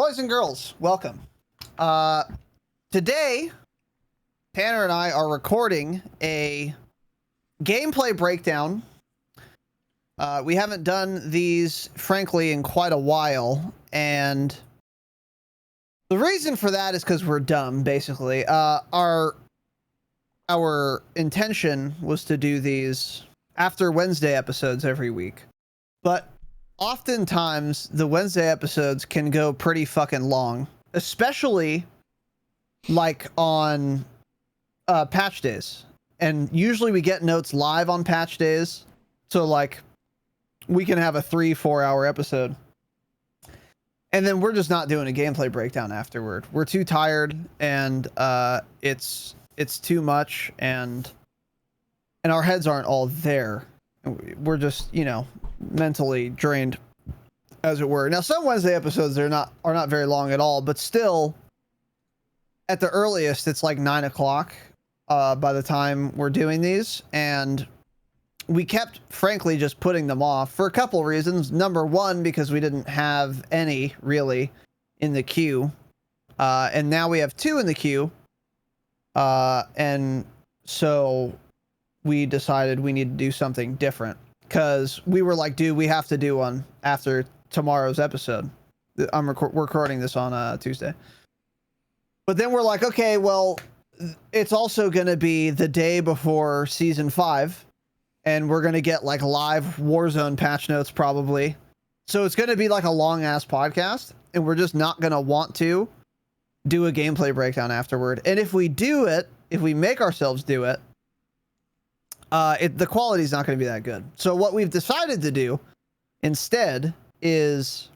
Boys and girls, welcome. Today, Tanner and I are recording a gameplay breakdown. We haven't done these, frankly, in quite a while, and the reason for that is because we're dumb, basically. Our intention was to do these after Wednesday episodes every week, but oftentimes the Wednesday episodes can go pretty fucking long, especially like on patch days. And usually we get notes live on patch days, so like we can have a 3-4 hour episode, and then we're just not doing a gameplay breakdown afterward. We're too tired, and it's too much, and our heads aren't all there. We're just, you know, mentally drained, as it were. Now, some Wednesday episodes are not very long at all, but still, at the earliest, it's like 9 o'clock by the time we're doing these, and we kept, frankly, just putting them off for a couple reasons. Number one, because we didn't have any really in the queue, and now we have 2 in the queue, and so we decided we need to do something different, because we were like, dude, we have to do one after tomorrow's episode. We're recording this on Tuesday. But then we're like, okay, well, it's also going to be the day before Season 5, and we're going to get like live Warzone patch notes probably. So it's going to be like a long-ass podcast, and we're just not going to want to do a gameplay breakdown afterward. And if we do it, if we make ourselves do it, the quality is not going to be that good. So what we've decided to do instead is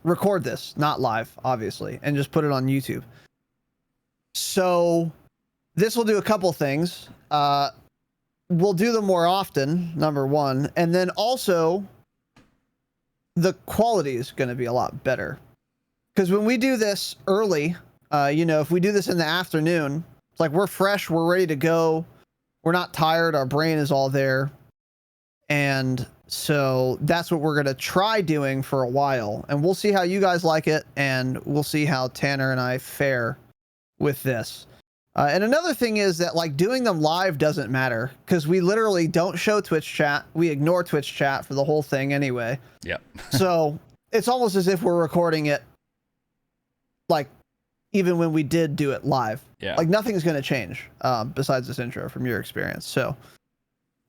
record this, not live, obviously, and just put it on YouTube. So this will do a couple things. We'll do them more often, number one, and then also the quality is going to be a lot better. Because when we do this early, you know, if we do this in the afternoon, it's like we're fresh, we're ready to go. We're not tired. Our brain is all there. And so that's what we're going to try doing for a while. And we'll see how you guys like it. And we'll see how Tanner and I fare with this. And another thing is that like doing them live doesn't matter, because we literally don't show Twitch chat. We ignore Twitch chat for the whole thing anyway. Yep. So it's almost as if we're recording it like even when we did do it live. Yeah. Like nothing's going to change besides this intro from your experience. So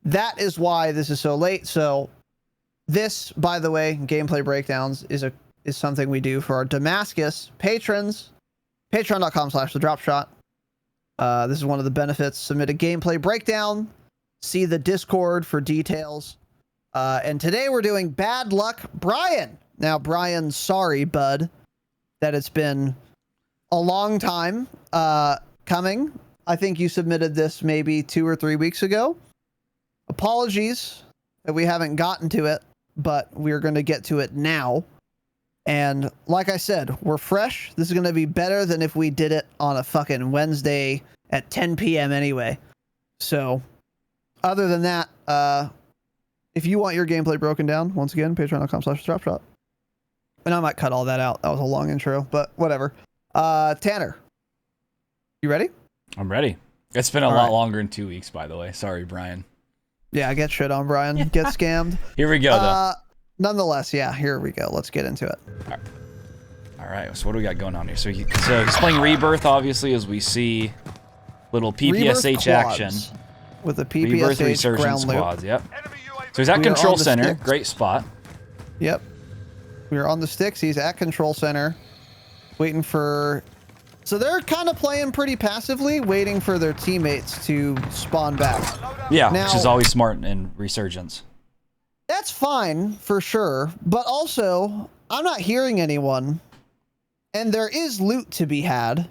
that is why this is so late. So this, by the way, gameplay breakdowns is something we do for our Damascus patrons. Patreon.com/thedropshot. This is one of the benefits. Submit a gameplay breakdown. See the Discord for details. And today we're doing Bad Luck Brian. Now, Brian, sorry, bud, that it's been a long time coming. I think you submitted this maybe 2 or 3 weeks ago. Apologies that we haven't gotten to it, but we're going to get to it now. And like I said, we're fresh. This is going to be better than if we did it on a fucking Wednesday at 10 p.m. anyway. So other than that, if you want your gameplay broken down, once again, patreon.com/dropshot. And I might cut all that out. That was a long intro, but whatever. Tanner, you ready? I'm ready. It's been a lot longer than 2 weeks, by the way. Sorry, Brian. Yeah, get shit on, Brian. Get scammed. Here we go, though. Nonetheless, yeah, here we go. Let's get into it. All right, so what do we got going on here? So he's playing Rebirth, obviously, as we see little PPSH action. With the Rebirth PPSH Resurgence ground loop. squads, yep. So he's at Control Center. Great spot. Yep. We're on the sticks. He's at Control Center. Waiting for... So they're kind of playing pretty passively, waiting for their teammates to spawn back. Yeah, now, which is always smart in Resurgence. That's fine, for sure. But also, I'm not hearing anyone. And there is loot to be had.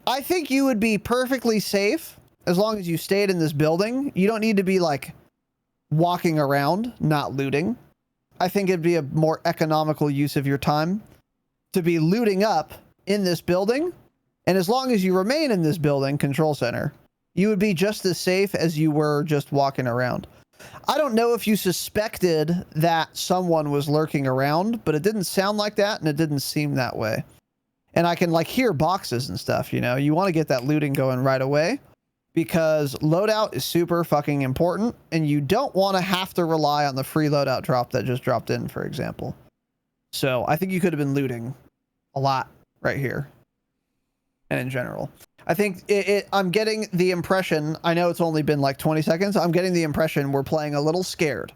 I think you would be perfectly safe as long as you stayed in this building. You don't need to be, like, walking around, not looting. I think it'd be a more economical use of your time to be looting up in this building. And as long as you remain in this building, Control Center, you would be just as safe as you were just walking around. I don't know if you suspected that someone was lurking around, but it didn't sound like that, and it didn't seem that way. And I can like hear boxes and stuff, you know. You want to get that looting going right away because loadout is super fucking important, and you don't want to have to rely on the free loadout drop that just dropped in, for example. So I think you could have been looting a lot right here. And in general, I think I'm getting the impression, I know it's only been like 20 seconds. I'm getting the impression we're playing a little scared.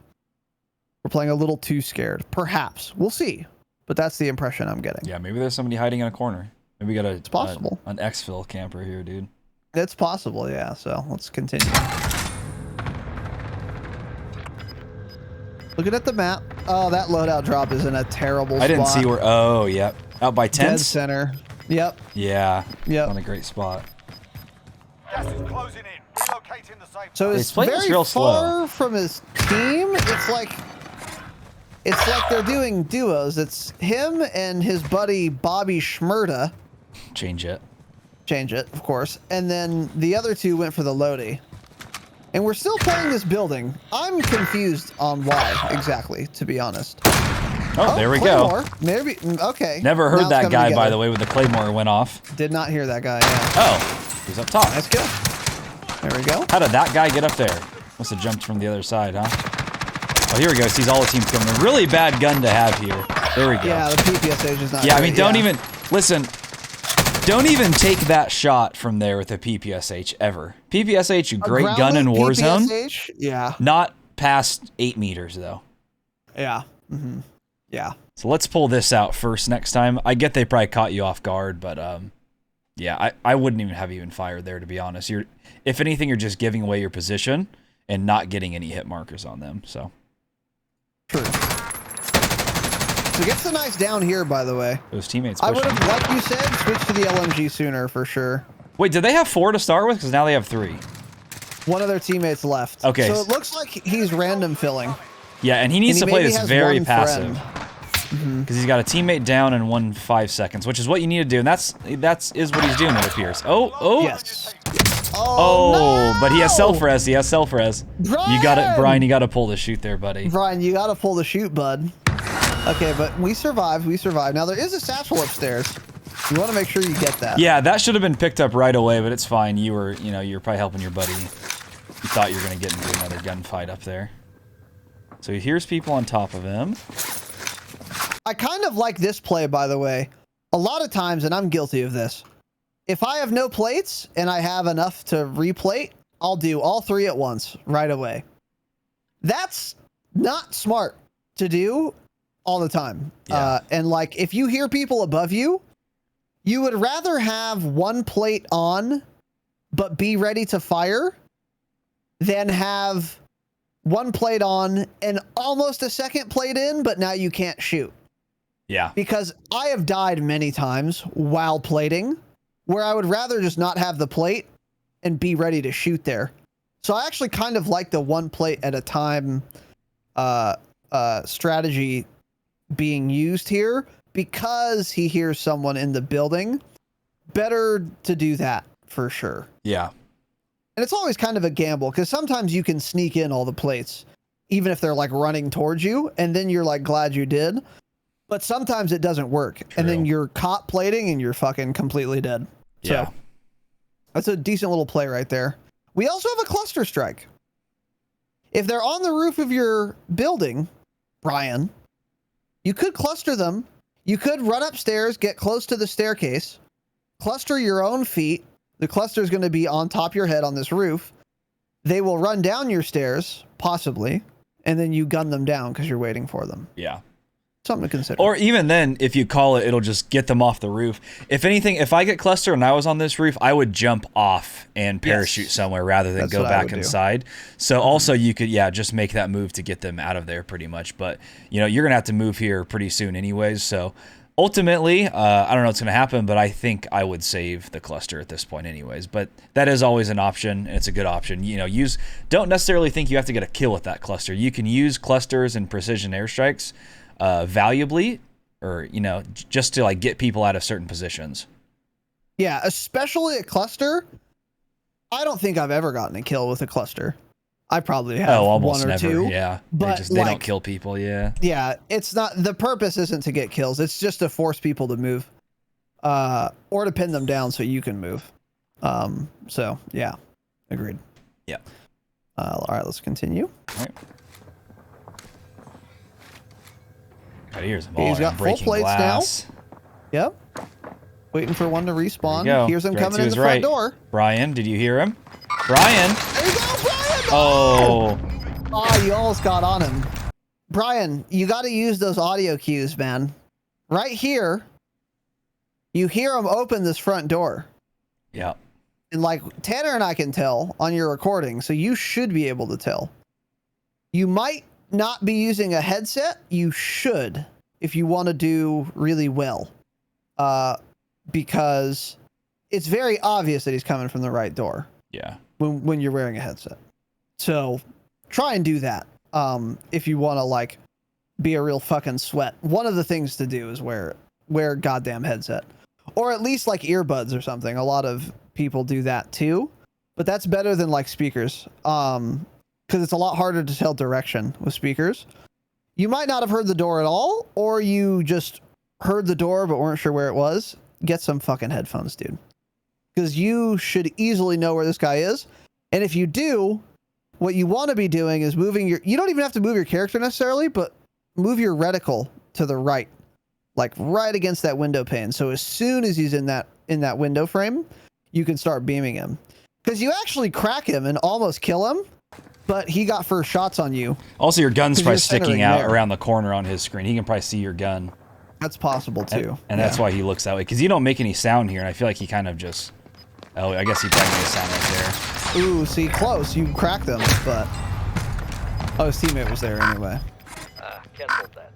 We're playing a little too scared. Perhaps. We'll see. But that's the impression I'm getting. Yeah, maybe there's somebody hiding in a corner. Maybe we got it's possible. An exfil camper here, dude. It's possible, yeah. So let's continue. Looking at the map. Oh, that loadout drop is in a terrible spot. I didn't see where. Oh, yep. Out by tents? Dead center. Yep. Yeah. Yep. On a great spot. Gas is closing in. Relocating the safe. So it's very real far from his team. It's like they're doing duos. It's him and his buddy Bobby Schmurda. Change it, of course. And then the other two went for the Lodi. And we're still playing this building. I'm confused on why exactly, to be honest. Oh, there we Claymore. go. Maybe okay. Never heard that guy, by the way, when the Claymore went off. Did not hear that guy. Yeah. Oh, he's up top. That's good. There we go. How did that guy get up there? Must have jumped from the other side, huh? Oh, here we go. Sees all the teams coming. A really bad gun to have here. There we go. Yeah, the PPSH is not. Yeah, great. I mean, don't even listen. Don't even take that shot from there with a PPSH ever. PPSH, a great gun in Warzone. PPSH? Yeah. Not past 8 meters though. Yeah. Mm-hmm. Yeah. So let's pull this out first next time. I get they probably caught you off guard, but yeah, I wouldn't even have even fired there, to be honest. If anything, you're just giving away your position and not getting any hit markers on them. So true. So gets a nice down here, by the way. Those teammates I pushing. would have, like you said, switched to the LMG sooner for sure. Wait, did they have 4 to start with? Because now they have 3. One of their teammates left. Okay. So it looks like he's random filling. Yeah, and he needs to play this very passive. Mm-hmm. Because he's got a teammate down in 5 seconds, which is what you need to do, and that's what he's doing, it appears. Oh. Yes. Oh, no! But he has self-res. He has self-res. Brian! You got it, Brian. You got to pull the shoot there, buddy. Brian, you got to pull the shoot, bud. Okay, but we survived. We survived. Now there is a satchel upstairs. You want to make sure you get that. Yeah, that should have been picked up right away, but it's fine. You were probably helping your buddy. You thought you were gonna get into another gunfight up there. So he hears people on top of him. I kind of like this play, by the way. A lot of times, and I'm guilty of this, if I have no plates and I have enough to replate, I'll do all 3 at once right away. That's not smart to do all the time. Yeah. And like, if you hear people above you, you would rather have 1 plate on, but be ready to fire than have 1 plate on and almost a 2nd plate in, but now you can't shoot. Yeah. Because I have died many times while plating where I would rather just not have the plate and be ready to shoot there. So I actually kind of like the 1 plate at a time strategy being used here because he hears someone in the building. Better to do that for sure. Yeah. And it's always kind of a gamble because sometimes you can sneak in all the plates, even if they're like running towards you, and then you're like glad you did. But sometimes it doesn't work. True. And then you're caught plating and you're fucking completely dead. Yeah. So that's a decent little play right there. We also have a cluster strike. If they're on the roof of your building, Brian, you could cluster them. You could run upstairs, get close to the staircase, cluster your own feet. The cluster is going to be on top of your head on this roof. They will run down your stairs, possibly, and then you gun them down because you're waiting for them. Yeah. Something to consider. Or even then, if you call it, it'll just get them off the roof. If anything, if I get cluster and I was on this roof, I would jump off and parachute somewhere rather than go back inside. So also you could, just make that move to get them out of there pretty much. But, you're going to have to move here pretty soon anyways. So ultimately, I don't know what's going to happen, but I think I would save the cluster at this point anyways. But that is always an option, and it's a good option. Don't necessarily think you have to get a kill with that cluster. You can use clusters and precision airstrikes valuably, or just to like get people out of certain positions. Yeah, especially a cluster. I don't think I've ever gotten a kill with a cluster. I probably have almost one or never. two. Yeah, but they don't kill people. Yeah. Yeah, it's not, the purpose isn't to get kills. It's just to force people to move, or to pin them down so you can move. So yeah, agreed. Yeah. All right, let's continue. All right. God, here's him. He's got full plates glass. now. Yep. Waiting for one to respawn. Here's him right coming in the front door. Brian, did you hear him? Brian. There you go, Brian. Oh. Oh, you almost got on him. Brian, you got to use those audio cues, man. Right here, you hear him open this front door. Yeah. And like Tanner and I can tell on your recording, so you should be able to tell. You might not be using a headset. You should, if you want to do really well. Because it's very obvious that he's coming from the right door. Yeah. When you're wearing a headset. So try and do that. If you want to like be a real fucking sweat. One of the things to do is wear a goddamn headset, or at least like earbuds or something. A lot of people do that too, but that's better than like speakers. Because it's a lot harder to tell direction with speakers. You might not have heard the door at all, or you just heard the door but weren't sure where it was. Get some fucking headphones, dude. Because you should easily know where this guy is. And if you do, what you want to be doing is moving you don't even have to move your character necessarily, but move your reticle to the right, like right against that window pane. So as soon as he's in that window frame, you can start beaming him. Because you actually crack him and almost kill him, but he got first shots on you. Also, your gun's probably sticking out around the corner on his screen. He can probably see your gun. That's possible too. And that's why he looks that way. Because you don't make any sound here, and I feel like he kind of just... Oh, I guess he probably made a sound right there. Ooh, see, close. You cracked them, but... Oh, his teammate was there anyway. Canceled that.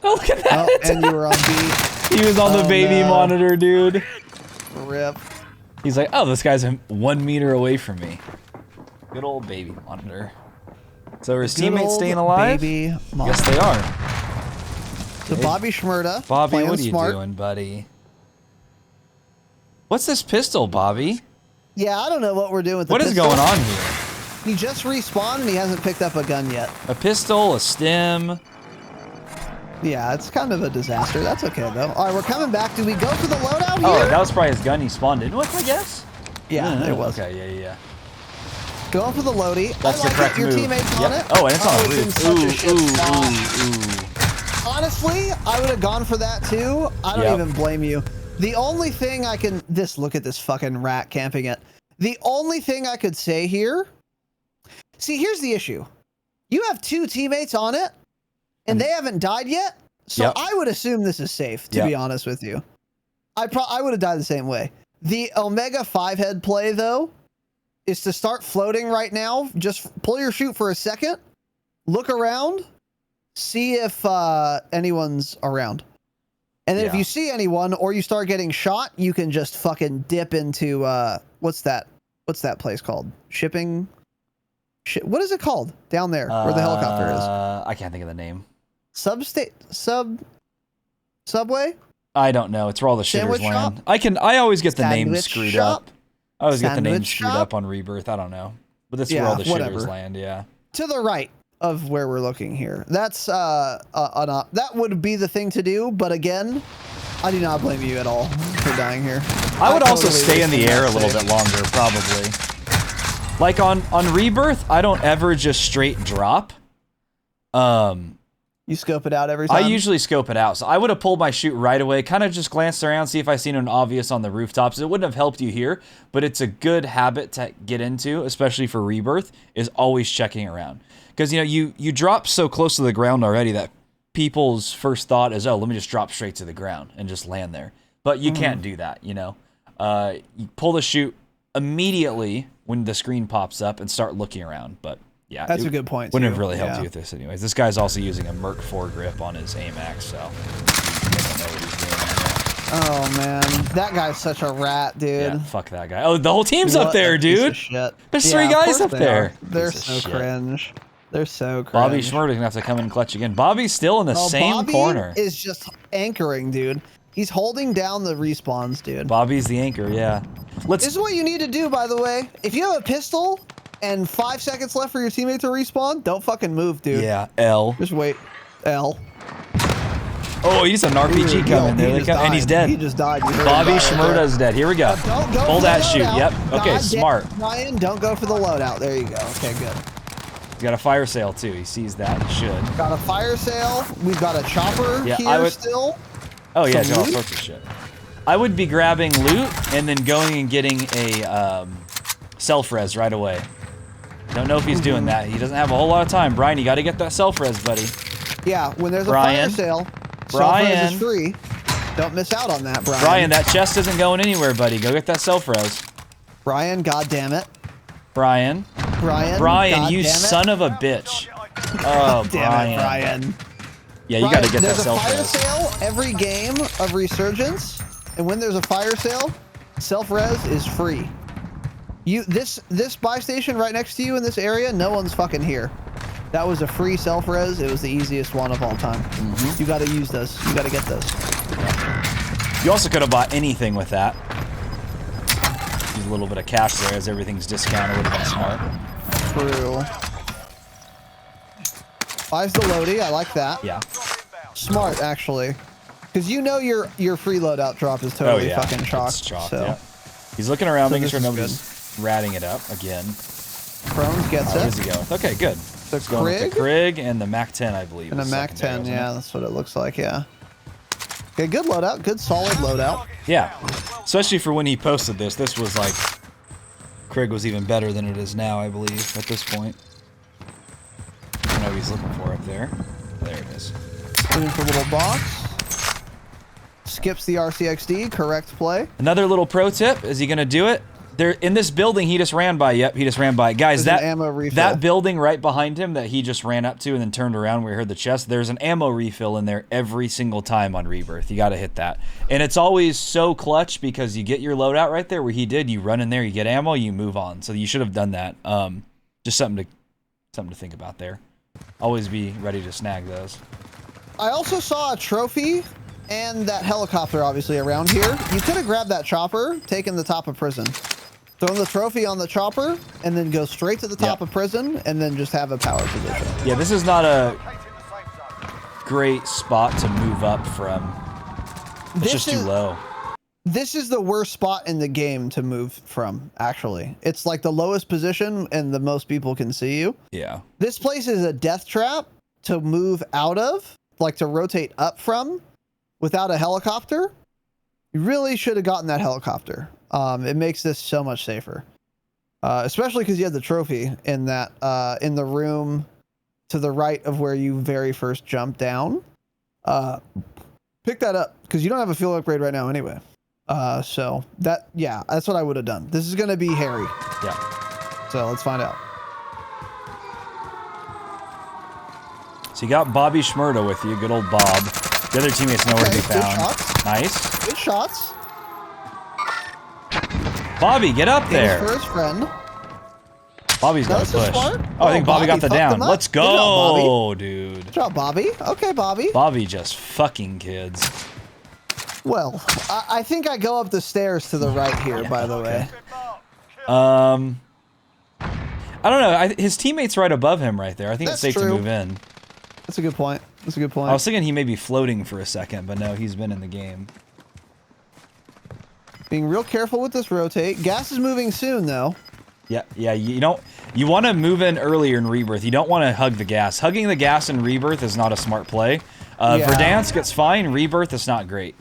Oh, look at that! Oh, and you were on B. He was on the baby monitor, dude. Rip. He's like, oh, this guy's 1 meter away from me. Good old baby monitor. So are his teammates staying alive? Baby monitor. Yes, they are. So Bobby Schmurda. Bobby, what are you doing, buddy? What's this pistol, Bobby? Yeah, I don't know what we're doing with the pistol. What is going on here? He just respawned and he hasn't picked up a gun yet. A pistol, a stim. Yeah, it's kind of a disaster. That's okay, though. All right, we're coming back. Do we go for the loadout here? Oh, that was probably his gun he spawned in with, I guess? Yeah, it was. Okay, yeah. Going for the loadie. That's the correct move. Your teammates on it. Oh, and it's on the roof. Ooh. Honestly, I would have gone for that, too. I don't even blame you. The only thing I can... Look at this fucking rat camping it. The only thing I could say here... See, here's the issue. You have 2 teammates on it, and they haven't died yet. So I would assume this is safe, to be honest with you. I would have died the same way. The Omega 5-head play, though, is to start floating right now. Just pull your chute for a second. Look around. See if anyone's around. And then if you see anyone or you start getting shot, you can just fucking dip into what's that place called? Shipping? What is it called down there where the helicopter is? I can't think of the name. Subway? I don't know. It's where all the shitters land. I always get the names screwed up. I always get the names screwed up on Rebirth. I don't know. But that's where all the shitters land, yeah. To the right of where we're looking here. That's that would be the thing to do, but again, I do not blame you at all for dying here. I would also stay in the air a little bit longer, probably. Like on Rebirth, I don't ever just straight drop. You scope it out every time? I usually scope it out. So I would have pulled my chute right away, kind of just glanced around, see if I seen an obvious on the rooftops. It wouldn't have helped you here, but it's a good habit to get into, especially for Rebirth, is always checking around. Because, you know, you drop so close to the ground already that people's first thought is, oh, let me just drop straight to the ground and just land there. But you can't do that, you know. You pull the chute immediately when the screen pops up and start looking around, but... Yeah, that's a good point. Wouldn't have really helped you with this anyways. This guy's also using a Merc 4 grip on his AMAX, so he doesn't know what he's doing. Oh man, that guy's such a rat, dude. Yeah, fuck that guy. Oh, the whole team's up there, dude. There's 3 guys up there. They're so cringe. They're so cringe. Bobby Schmurda's gonna have to come in clutch again. Bobby's still in the same corner. Bobby is just anchoring, dude. He's holding down the respawns, dude. Bobby's the anchor, yeah. This is what you need to do, by the way. If you have a pistol, and 5 seconds left for your teammate to respawn, don't fucking move, dude. Yeah, L. Just wait. L. Oh, he's an RPG coming there. And he's dead. He just died. Bobby Shmurda's dead. Here we go. Don't go Pull for that the shoot. loadout. Yep. Okay, God smart. damn, Ryan, don't go for the loadout. There you go. Okay, good. He's got a fire sale too. He sees that. He should. Got a fire sale. We've got a chopper here still. Oh yeah, Some got all loot. sorts of shit. I would be grabbing loot and then going and getting a self-res right away. Don't know if he's doing that. He doesn't have a whole lot of time. Brian, you got to get that self-res, buddy. Yeah, when there's a fire sale, self-res is free. Don't miss out on that, Brian. Brian, that chest isn't going anywhere, buddy. Go get that self-res. Brian, goddammit. Brian, you son of a bitch. Oh, damn it, Brian. Yeah, you got to get that self-res. There's a fire sale every game of Resurgence, and when there's a fire sale, self-res is free. This buy station right next to you in this area, no one's fucking here. That was a free self-res. It was the easiest one of all time. You got to use those. You got to get those. You also could have bought anything with that. Use a little bit of cash there as everything's discounted. Would have been smart. True. Buys the loadie. I like that. Yeah. Smart, actually. Because you know your free loadout drop is totally fucking chalked. So. Yeah. He's looking around, making sure nobody's ratting it up again. Crohn's gets it. Where's he going? Okay, good. The He's going with the Krig and the MAC-10, I believe. And the MAC-10, yeah, that's what it looks like, yeah. Okay, good loadout. Good solid loadout. Yeah. Especially for when he posted this. This was like... Krig was even better than it is now, I believe, at this point. I don't know what he's looking for up there. There it is. Looking for a little box. Skips the RCXD. Correct play. Another little pro tip. Is he going to do it? There in this building he just ran by. Yep, he just ran by. Guys, there's an ammo refill. That building right behind him that he just ran up to and then turned around where he heard the chest, there's an ammo refill in there every single time on Rebirth. You got to hit that. And it's always so clutch because you get your loadout right there where he did. You run in there, you get ammo, you move on. So you should have done that. Just something to think about there. Always be ready to snag those. I also saw a trophy and that helicopter obviously around here. You could have grabbed that chopper, taken the top of prison. Throw the trophy on the chopper, and then go straight to the top of prison, and then just have a power position. Yeah, this is not a great spot to move up from. It's just too low. This is the worst spot in the game to move from, actually. It's like the lowest position, and the most people can see you. Yeah. This place is a death trap to move out of, like to rotate up from, without a helicopter. You really should have gotten that helicopter. It makes this so much safer, especially because you had the trophy in that in the room to the right of where you very first jumped down. Pick that up because you don't have a field upgrade right now anyway. So that's what I would have done. This is going to be hairy. Yeah. So let's find out. So you got Bobby Shmurda with you, good old Bob. The other teammates nowhere to be found. Shots. Nice. Good shots. Bobby, get up there. For his friend. Bobby's got to push. Smart. Oh, I think Bobby got the down. Let's go, dude. Good job, Bobby. Okay, Bobby. Bobby just fucking kids. Well, I think I go up the stairs to the right here, by the way. I don't know. His teammate's right above him right there. I think it's safe to move in. That's a good point. That's a good point. I was thinking he may be floating for a second, but no, he's been in the game. Being real careful with this rotate. Gas is moving soon, though. Yeah. You want to move in earlier in Rebirth. You don't want to hug the gas. Hugging the gas in Rebirth is not a smart play. Verdansk gets fine. Rebirth is not great.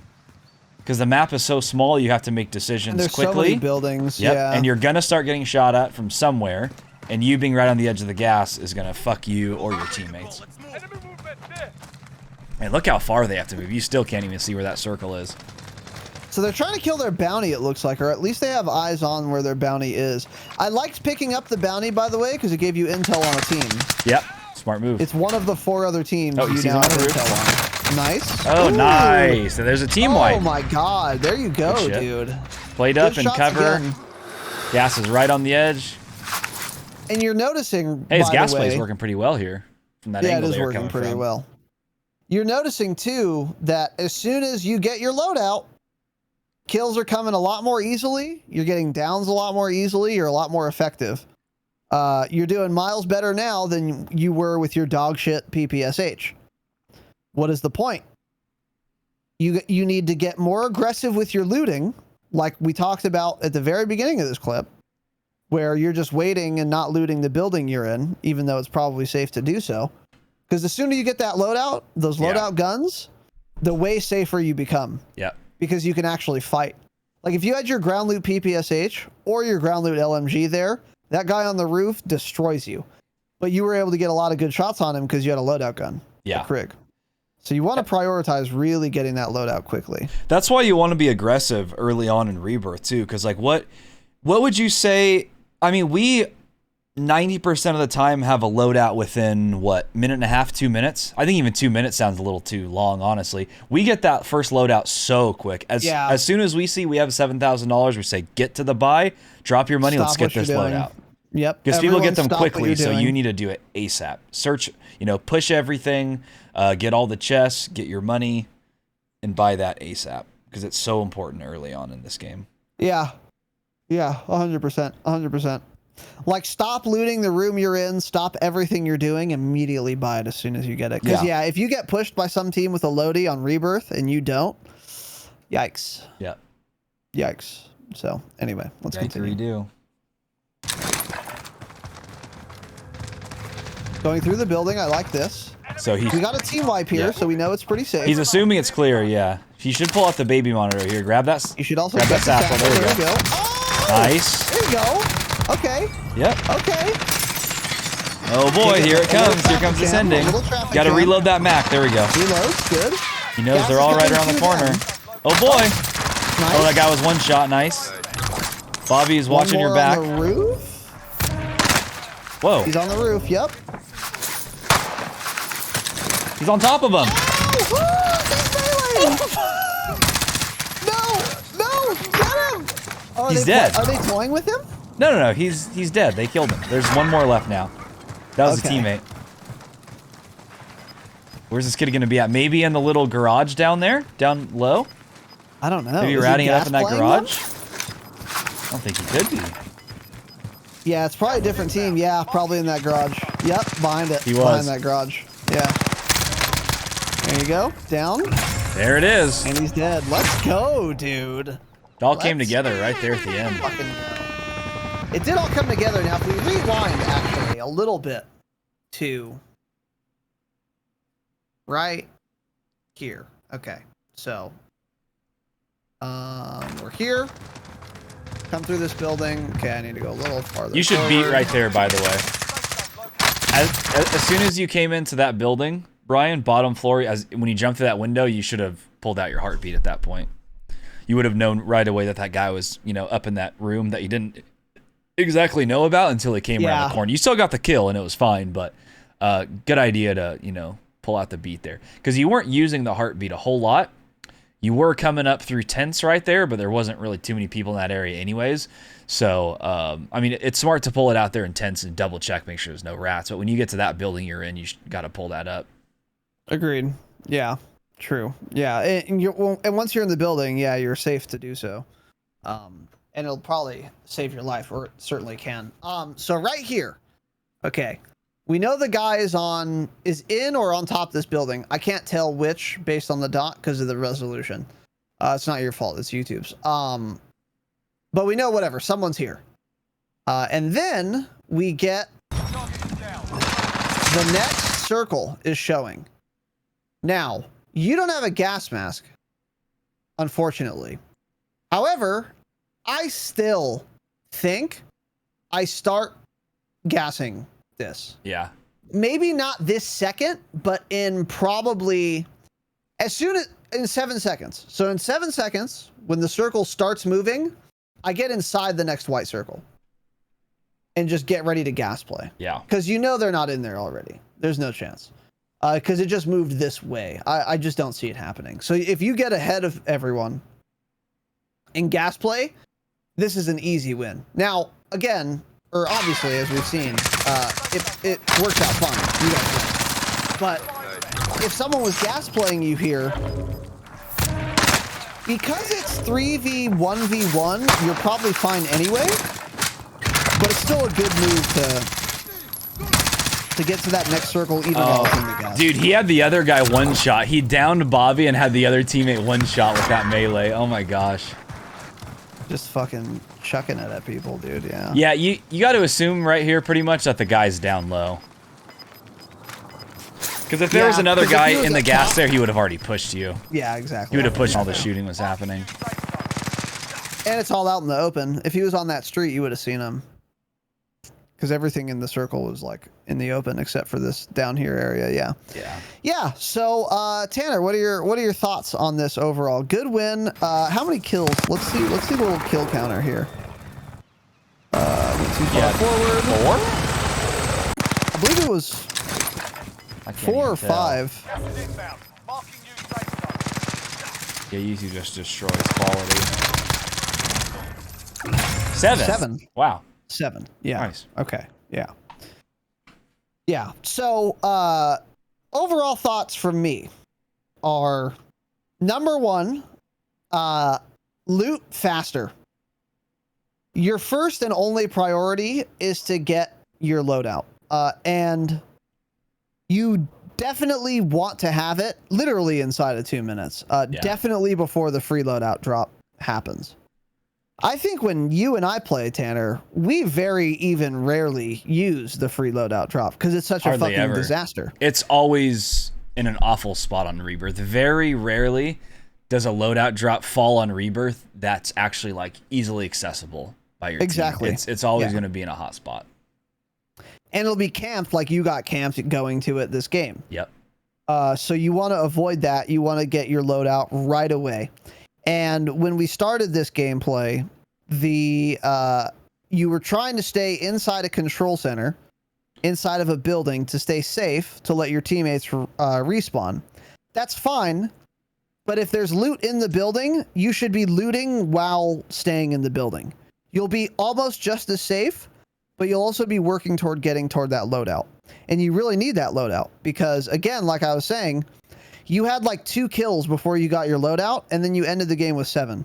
Because the map is so small, you have to make decisions quickly. So many buildings. Yep. Yeah. And you're going to start getting shot at from somewhere. And you being right on the edge of the gas is going to fuck you or your teammates. And look how far they have to move. You still can't even see where that circle is. So they're trying to kill their bounty, it looks like, or at least they have eyes on where their bounty is. I liked picking up the bounty, by the way, because it gave you intel on a team. Yep. Smart move. It's one of the 4 other teams you now have intel on. Nice. Oh, Ooh. nice. So there's a team wipe. Oh, my God. There you go, dude. Played up and cover. Again. Gas is right on the edge. And you're noticing, hey, his gas play's working pretty well here. From that angle it is working pretty well. You're noticing, too, that as soon as you get your loadout, kills are coming a lot more easily. You're getting downs a lot more easily. You're a lot more effective. You're doing miles better now than you were with your dog shit PPSH. What is the point? You need to get more aggressive with your looting, like we talked about at the very beginning of this clip, where you're just waiting and not looting the building you're in, even though it's probably safe to do so. Because the sooner you get that loadout, those loadout guns, the way safer you become. Yeah. Because you can actually fight. Like if you had your ground loot PPSH or your ground loot LMG there, that guy on the roof destroys you. But you were able to get a lot of good shots on him because you had a loadout gun. Yeah. Krig. So you want to prioritize really getting that loadout quickly. That's why you want to be aggressive early on in Rebirth too. Because like what would you say? I mean, we 90% of the time have a loadout within what, minute and a half, 2 minutes? I think even 2 minutes sounds a little too long, honestly. We get that first loadout so quick. As soon as we see we have $7,000, we say, get to the buy, drop your money, let's get this loadout. Yep. Because people get them quickly, so you need to do it ASAP. Search, push everything, get all the chests, get your money, and buy that ASAP. Because it's so important early on in this game. Yeah. Yeah, 100%. 100%. Like, stop looting the room you're in, stop everything you're doing, immediately buy it as soon as you get it. Because, if you get pushed by some team with a loadie on Rebirth and you don't, yikes. Yeah. Yikes. So, anyway, let's continue. Do. Going through the building, I like this. So we got a team wipe here, so we know it's pretty safe. He's assuming it's clear, yeah. He should pull out the baby monitor here. Grab that. You should also grab that satchel. There we go. Oh, nice. There you go. Okay. Yep. Okay. Oh boy, here it comes. Here comes this ending. Got to reload that Mac. There we go. Reloads, good. He knows they're all right around the corner. Oh boy. Nice. Oh, that guy was one shot. Nice. Bobby is watching your back. On the roof. Whoa. He's on the roof. Yep. He's on top of him. No, get him. Oh, he's dead. Are they toying with him? No. He's dead. They killed him. There's one more left now. That was a teammate. Where's this kid gonna be at? Maybe in the little garage down there, down low. I don't know. Maybe ratting it up in that garage. I don't think he could be. Yeah, it's probably a different team. Yeah, probably in that garage. Yep, behind it. He was behind that garage. Yeah. There you go. Down. There it is. And he's dead. Let's go, dude. It all came together right there at the end. It did all come together. Now, if we rewind, actually, a little bit to right here. Okay. So, we're here. Come through this building. Okay, I need to go a little farther. You should beat right there, by the way. As soon as you came into that building, Brian, bottom floor, when you jumped through that window, you should have pulled out your heartbeat at that point. You would have known right away that that guy was, up in that room that you didn't exactly know about until he came around the corner. You still got the kill and it was fine, but good idea to, pull out the beat there. Because you weren't using the heartbeat a whole lot. You were coming up through tents right there, but there wasn't really too many people in that area anyways. So, I mean, it's smart to pull it out there in tents and double check, make sure there's no rats. But when you get to that building you're in, you got to pull that up. Agreed. Yeah, true. Yeah, and once you're in the building, yeah, you're safe to do so. And it'll probably save your life, or it certainly can. So right here, okay, we know the guy is in or on top of this building. I can't tell which based on the dot because of the resolution. It's not your fault. It's YouTube's. But we know whatever. Someone's here. And then we get the next circle is showing. Now, you don't have a gas mask, unfortunately. However, I still think I start gassing this. Yeah. Maybe not this second, but in probably in 7 seconds. So in 7 seconds, when the circle starts moving, I get inside the next white circle and just get ready to gas play. Yeah. Because they're not in there already. There's no chance. Because it just moved this way. I just don't see it happening. So if you get ahead of everyone in gas play, this is an easy win. Now, again, or obviously, as we've seen, it works out fine. You guys know. But if someone was gas playing you here, because it's 3v1v1, you're probably fine anyway. But it's still a good move to get to that next circle even while it's in the gas. Dude, he had the other guy one shot. He downed Bobby and had the other teammate one shot with that melee. Oh my gosh. Just fucking chucking it at people, dude. Yeah. Yeah, you got to assume right here pretty much that the guy's down low. Because if there was another guy in the gas there, he would have already pushed you. Yeah, exactly. He would have pushed while the shooting was happening. And it's all out in the open. If he was on that street, you would have seen him. Because everything in the circle was like in the open except for this down here area. Yeah. Yeah. Yeah. So Tanner, what are your thoughts on this overall? Good win. How many kills? Let's see the little kill counter here. Too far forward. 4? I believe it was 4 or 5. Gas is inbound. Marking you safe zone. Yeah, easy just destroys quality. 7. 7. Wow. 7. Yeah. Nice. Okay. Yeah. Yeah. So overall thoughts from me are number 1, loot faster. Your first and only priority is to get your loadout. And you definitely want to have it literally inside of 2 minutes. Definitely before the free loadout drop happens. I think when you and I play, Tanner, we very even rarely use the free loadout drop because it's such a fucking disaster. It's always in an awful spot on Rebirth. Very rarely does a loadout drop fall on Rebirth that's actually like easily accessible by your team. It's always going to be in a hot spot. And it'll be camped like you got camped going to it this game. Yep. So you want to avoid that. You want to get your loadout right away. And when we started this gameplay, you were trying to stay inside a control center, inside of a building to stay safe, to let your teammates respawn. That's fine. But if there's loot in the building, you should be looting while staying in the building. You'll be almost just as safe, but you'll also be working toward getting toward that loadout. And you really need that loadout because, again, like I was saying, you had like 2 kills before you got your loadout, and then you ended the game with 7.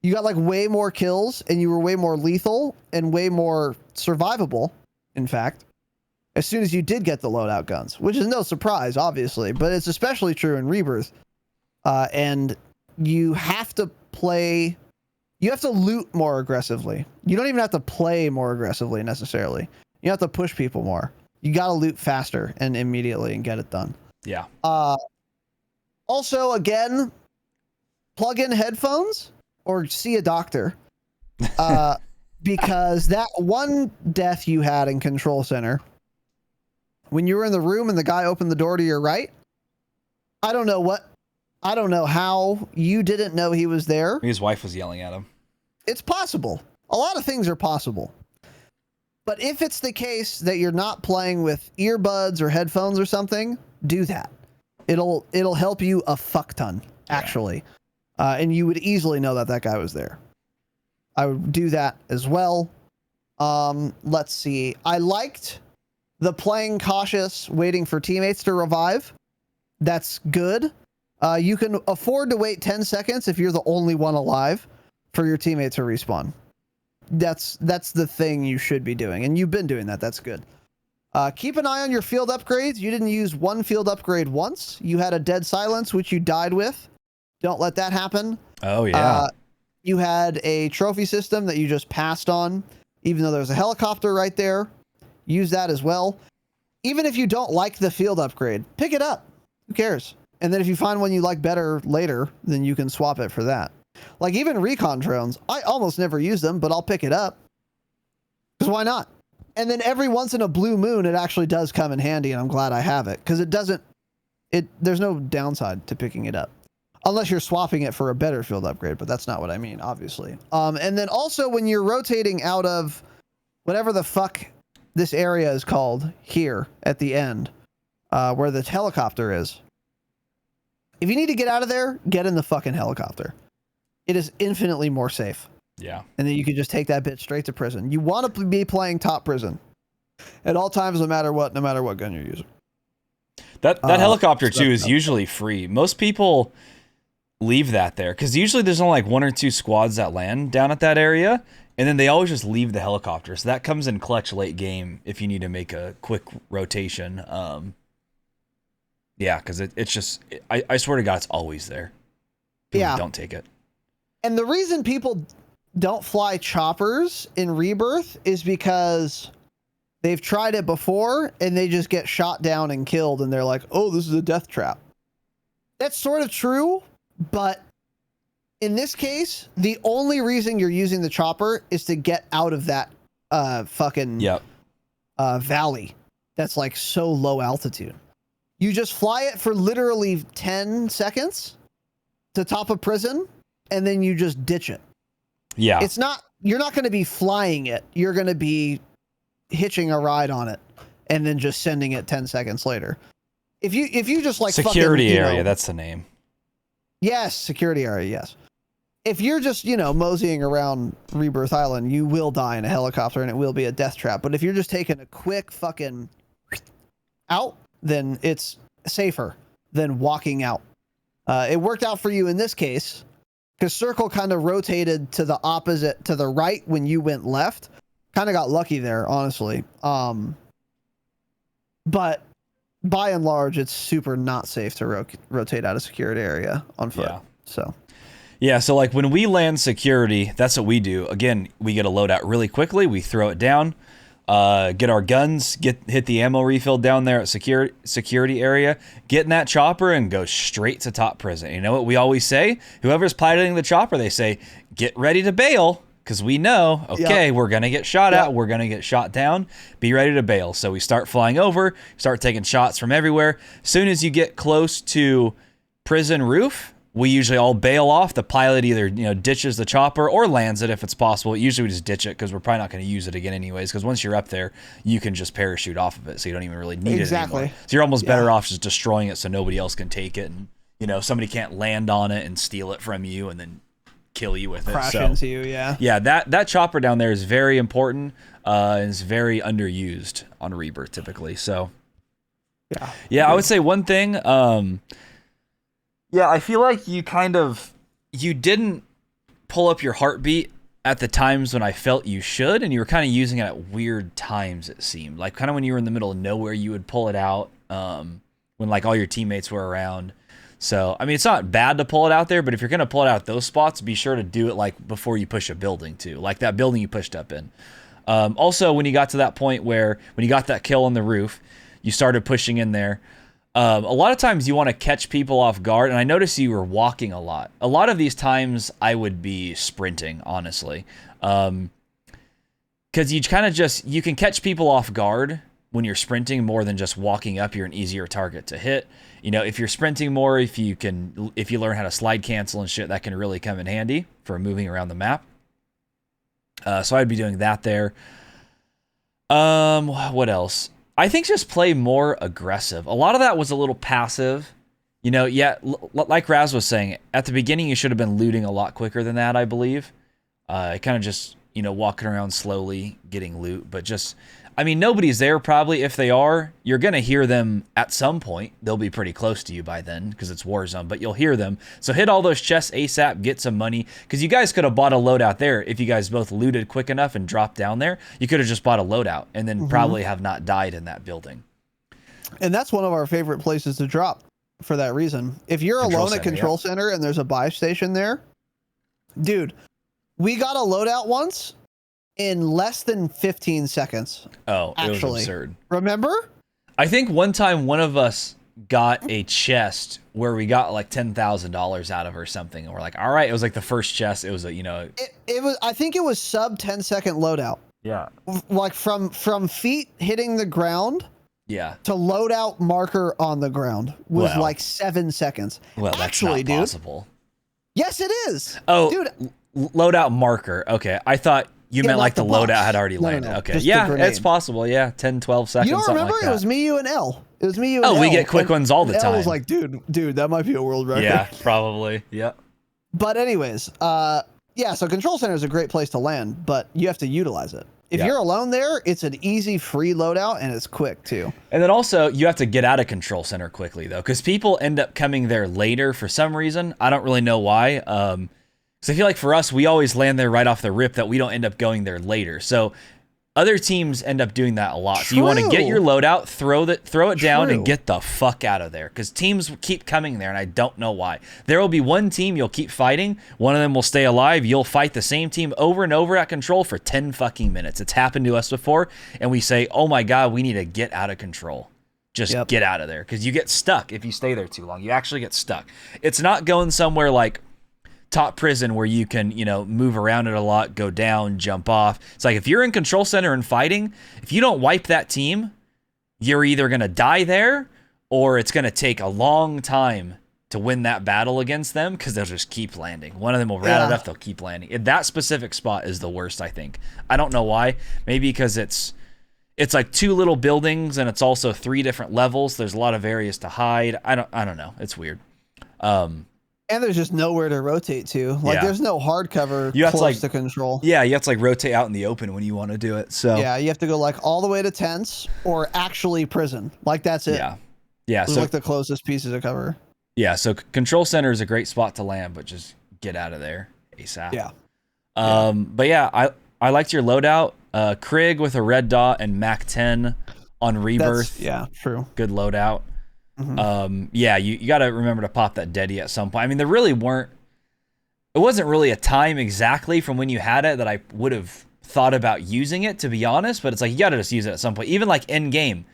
You got like way more kills, and you were way more lethal and way more survivable, in fact, as soon as you did get the loadout guns, which is no surprise, obviously, but it's especially true in Rebirth. And you have to loot more aggressively. You don't even have to play more aggressively necessarily. You have to push people more. You got to loot faster and immediately and get it done. Yeah. Also, again, plug in headphones or see a doctor. Because that one death you had in Control Center, when you were in the room and the guy opened the door to your right, I don't know how you didn't know he was there. His wife was yelling at him. It's possible. A lot of things are possible. But if it's the case that you're not playing with earbuds or headphones or something, do that. It'll help you a fuck ton, actually. And you would easily know that guy was there. I would do that as well. Let's see. I liked the playing cautious, waiting for teammates to revive. That's good. You can afford to wait 10 seconds if you're the only one alive for your teammate to respawn. That's the thing you should be doing. And you've been doing that. That's good. Keep an eye on your field upgrades. You didn't use one field upgrade once. You had a dead silence, which you died with. Don't let that happen. Oh, yeah. You had a trophy system that you just passed on, even though there's a helicopter right there. Use that as well. Even if you don't like the field upgrade, pick it up. Who cares? And then if you find one you like better later, then you can swap it for that. Like even recon drones, I almost never use them, but I'll pick it up. Because why not? And then every once in a blue moon, it actually does come in handy, and I'm glad I have it. Because there's no downside to picking it up. Unless you're swapping it for a better field upgrade, but that's not what I mean, obviously. And then also when you're rotating out of whatever the fuck this area is called here at the end, where the helicopter is. If you need to get out of there, get in the fucking helicopter. It is infinitely more safe. Yeah. And then you can just take that bitch straight to prison. You want to be playing top prison at all times, no matter what gun you're using. That helicopter too is usually free. Most people leave that there because usually there's only like 1 or 2 squads that land down at that area, And then they always just leave the helicopter. So that comes in clutch late game if you need to make a quick rotation. Yeah, because it's just, I swear to God, it's always there. People don't take it. And the reason people don't fly choppers in Rebirth is because they've tried it before and they just get shot down and killed. And they're like, oh, this is a death trap. That's sort of true, but in this case, the only reason you're using the chopper is to get out of that valley that's like so low altitude. You just fly it for literally 10 seconds to top of prison, and then you just ditch it. Yeah. You're not going to be flying it. You're going to be hitching a ride on it and then just sending it 10 seconds later. If you just like security area, that's the name. Yes, security area, yes. If you're just, moseying around Rebirth Island, you will die in a helicopter and it will be a death trap. But if you're just taking a quick fucking out, then it's safer than walking out. It worked out for you in this case because Circle kind of rotated to the opposite, to the right when you went left. Kind of got lucky there, honestly. But by and large, it's super not safe to rotate out of security area on foot. Yeah, so like when we land security, that's what we do. Again, we get a loadout really quickly. We throw it down, get our guns, hit the ammo refill down there at security area, get in that chopper and go straight to top prison. You know what we always say? Whoever's piloting the chopper, they say, get ready to bail. Because we know, we're going to get shot at. We're going to get shot down. Be ready to bail. So we start flying over, start taking shots from everywhere. As soon as you get close to prison roof, we usually all bail off. The pilot either ditches the chopper or lands it if it's possible. Usually we just ditch it because we're probably not going to use it again anyways. Because once you're up there, you can just parachute off of it. So you don't even really need it anymore. So you're almost better off just destroying it so nobody else can take it. And, somebody can't land on it and steal it from you and then kill you with it. Crash into you, yeah. That chopper down there is very important and is very underused on Rebirth typically. So I would say one thing. I feel like you didn't pull up your heartbeat at the times when I felt you should, and you were kind of using it at weird times. It seemed like kind of when you were in the middle of nowhere, you would pull it out when like all your teammates were around. So, I mean, it's not bad to pull it out there, but if you're going to pull it out at those spots, be sure to do it like before you push a building too, like that building you pushed up in. Also, when you got to that point where, when you got that kill on the roof, you started pushing in there. A lot of times you want to catch people off guard, and I noticed you were walking a lot. A lot of these times I would be sprinting, honestly. Because you kind of you can catch people off guard when you're sprinting more than just walking up. You're an easier target to hit. If you're sprinting more, if you learn how to slide cancel and shit, that can really come in handy for moving around the map. So I'd be doing that there. What else? I think just play more aggressive. A lot of that was a little passive. Like Raz was saying, at the beginning you should have been looting a lot quicker than that, I believe. Kind of just, walking around slowly, getting loot, but just... I mean, nobody's there probably. If they are, you're going to hear them at some point. They'll be pretty close to you by then because it's Warzone, but you'll hear them. So hit all those chests ASAP, get some money, because you guys could have bought a loadout there. If you guys both looted quick enough and dropped down there, you could have just bought a loadout and then probably have not died in that building. And that's one of our favorite places to drop for that reason. If you're alone at Control Center and there's a buy station there, dude, we got a loadout once in less than 15 seconds. Oh, it was absurd. Remember? I think one time one of us got a chest where we got like $10,000 out of or something. And we're like, all right, it was like the first chest. It was it was, I think it was sub 10-second loadout. Yeah. Like from feet hitting the ground. Yeah. To loadout marker on the ground was like 7 seconds. Well, that's not possible. Yes, it is. Oh, dude. Loadout marker. Okay. I thought you meant like the loadout had already landed. No. Okay. Yeah, it's possible. Yeah. 10, 12 seconds. You don't remember? Like that. It was me, you, and L. It was me, you, and L. Oh, we get quick ones all the time. I was like, dude, that might be a world record. Yeah, probably. Yeah. But anyways, so Control Center is a great place to land, but you have to utilize it. If you're alone there, it's an easy free loadout and it's quick too. And then also you have to get out of Control Center quickly though, because people end up coming there later for some reason. I don't really know why. So I feel like for us, we always land there right off the rip that we don't end up going there later. So other teams end up doing that a lot. True. So you want to get your loadout, throw it down, True. and get the fuck out of there. Because teams keep coming there, and I don't know why. There will be one team you'll keep fighting. One of them will stay alive. You'll fight the same team over and over at control for 10 fucking minutes. It's happened to us before, and we say, oh my God, we need to get out of control. Just get out of there. Because you get stuck if you stay there too long. You actually get stuck. It's not going somewhere like top prison where you can, move around it a lot, go down, jump off. It's like if you're in control center and fighting, if you don't wipe that team, you're either going to die there or it's going to take a long time to win that battle against them because they'll just keep landing. One of them will rat it up, they'll keep landing. That specific spot is the worst, I think. I don't know why. Maybe because it's like 2 little buildings and it's also 3 different levels. There's a lot of areas to hide. I don't know. It's weird. And there's just nowhere to rotate to. There's no hard cover close to control. Yeah, you have to rotate out in the open when you want to do it. So yeah, you have to go all the way to tents or actually prison. That's it. Yeah. So the closest pieces of cover. Yeah. So control center is a great spot to land, but just get out of there ASAP. Yeah. But yeah, I liked your loadout. Krig with a red dot and Mac 10 on rebirth. True. Good loadout. Mm-hmm. You got to remember to pop that Deady at some point. I mean, it wasn't really a time exactly from when you had it that I would have thought about using it, to be honest, but it's you got to just use it at some point. Even in game,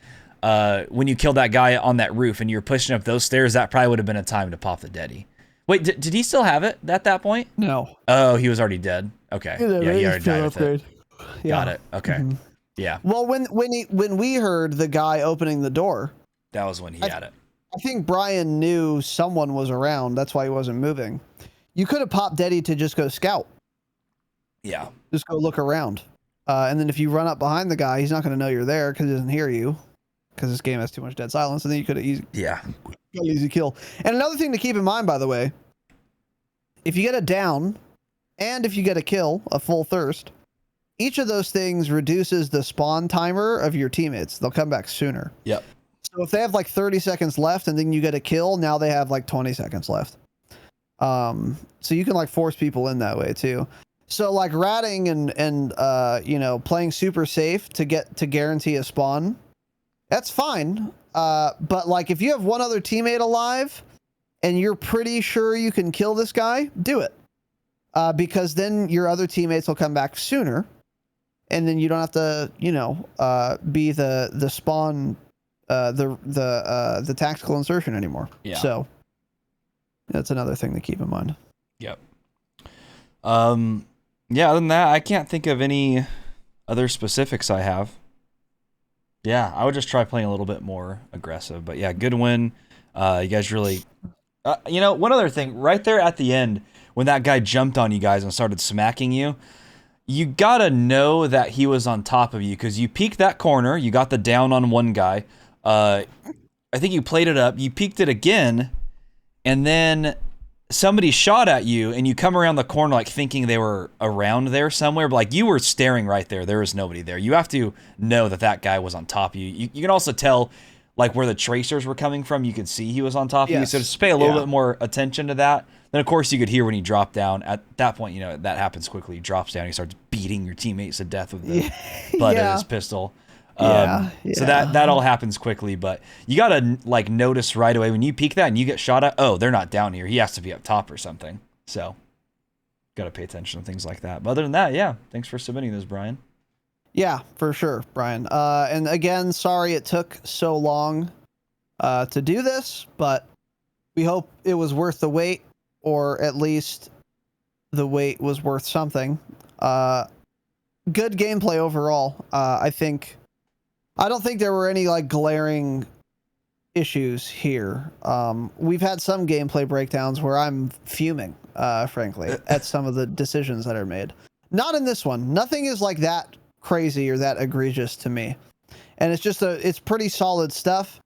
when you killed that guy on that roof and you're pushing up those stairs, that probably would have been a time to pop the Deady. Wait, did he still have it at that point? No. Oh, he was already dead. Okay. He already died with it. Yeah. Got it. Okay. Mm-hmm. Yeah. Well, when we heard the guy opening the door, that was when he had it. I think Brian knew someone was around. That's why he wasn't moving. You could have popped Deady to just go scout. Yeah. Just go look around. And then if you run up behind the guy, he's not going to know you're there because he doesn't hear you. Because this game has too much dead silence. And then you could have easy kill. And another thing to keep in mind, by the way, if you get a down and if you get a kill, a full thirst, each of those things reduces the spawn timer of your teammates. They'll come back sooner. Yep. So if they have 30 seconds left and then you get a kill, now they have 20 seconds left. So you can force people in that way too. So ratting and playing super safe to guarantee a spawn, that's fine. But if you have one other teammate alive and you're pretty sure you can kill this guy, do it. Because then your other teammates will come back sooner. And then you don't have to, be the spawn, the tactical insertion anymore. Yeah. So that's another thing to keep in mind. Yep. Yeah. Other than that, I can't think of any other specifics I have. Yeah, I would just try playing a little bit more aggressive. But yeah, good win. You guys really. One other thing, right there at the end, when that guy jumped on you guys and started smacking you. You gotta know that he was on top of you because you peeked that corner. You got the down on one guy. I think you played it up. You peeked it again, and then somebody shot at you, and you come around the corner thinking they were around there somewhere, but you were staring right there. There was nobody there. You have to know that guy was on top of you. You can also tell where the tracers were coming from. You could see he was on top of you. So just pay a little bit more attention to that. Then, of course, you could hear when he dropped down. At that point, that happens quickly. He drops down. He starts beating your teammates to death with the butt of his pistol. So that all happens quickly. But you got to, notice right away when you peek that and you get shot at, oh, they're not down here. He has to be up top or something. So got to pay attention to things like that. But other than that, yeah, thanks for submitting this, Brian. Yeah, for sure, Brian. And again, sorry it took so long to do this, but we hope it was worth the wait. Or at least the wait was worth something. Good gameplay overall. I don't think there were any glaring issues here. We've had some gameplay breakdowns where I'm fuming, frankly, at some of the decisions that are made. Not in this one. Nothing is that crazy or that egregious to me. And it's pretty solid stuff.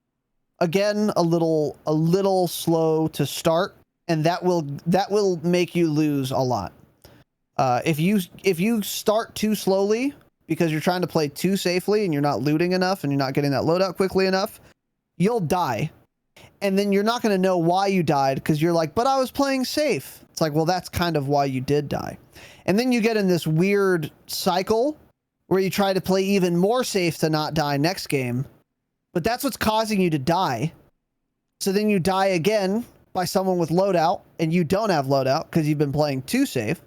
Again, a little slow to start. And that will make you lose a lot. If you start too slowly because you're trying to play too safely and you're not looting enough and you're not getting that loadout quickly enough, you'll die. And then you're not going to know why you died because you're but I was playing safe. It's like, well, that's kind of why you did die. And then you get in this weird cycle where you try to play even more safe to not die next game, but that's what's causing you to die. So then you die again by someone with loadout, and you don't have loadout because you've been playing too safe.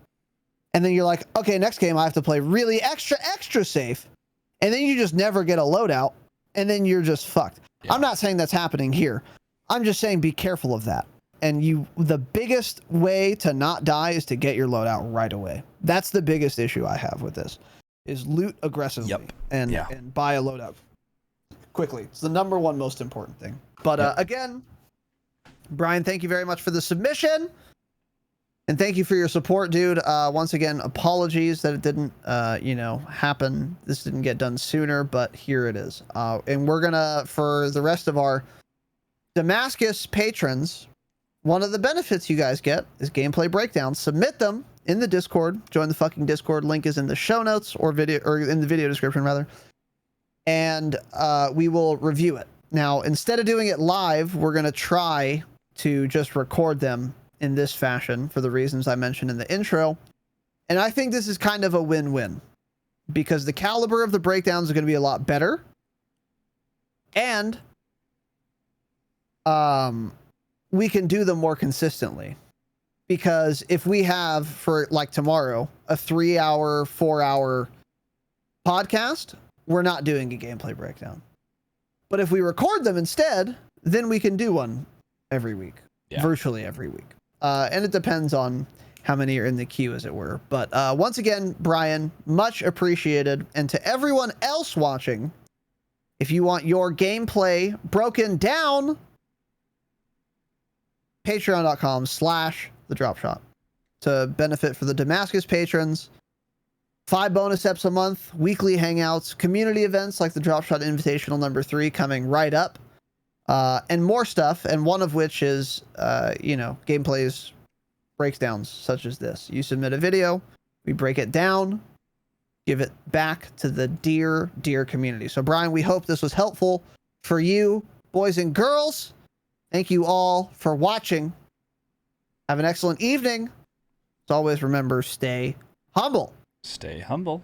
And then you're like, okay, next game I have to play really extra safe. And then you just never get a loadout, and then you're just fucked. Yeah. I'm not saying that's happening here. I'm just saying be careful of that. And the biggest way to not die is to get your loadout right away. That's the biggest issue I have with this, is loot aggressively and buy a loadout quickly. It's the number one most important thing. But again, Brian, thank you very much for the submission. And thank you for your support, dude. Once again, apologies that it didn't, happen. This didn't get done sooner, but here it is. And we're gonna, for the rest of our Damascus patrons, one of the benefits you guys get is gameplay breakdowns. Submit them in the Discord. Join the fucking Discord. Link is in the show notes or in the video description rather. And we will review it. Now, instead of doing it live, we're gonna try to just record them in this fashion for the reasons I mentioned in the intro. And I think this is kind of a win-win because the caliber of the breakdowns is going to be a lot better. And we can do them more consistently, because if we have, for like tomorrow, a 3-hour, 4-hour podcast, we're not doing a gameplay breakdown. But if we record them instead, then we can do one every week, virtually every week. And it depends on how many are in the queue, as it were. But once again, Brian, much appreciated. And to everyone else watching, if you want your gameplay broken down, patreon.com/thedropshot to benefit for the Damascus patrons. 5 bonus eps a month, weekly hangouts, community events like the Dropshot Invitational number 3 coming right up. And more stuff, and one of which is, gameplays, breakdowns such as this. You submit a video, we break it down, give it back to the dear community. So, Brian, we hope this was helpful for you, boys and girls. Thank you all for watching. Have an excellent evening. As always, remember, stay humble. Stay humble.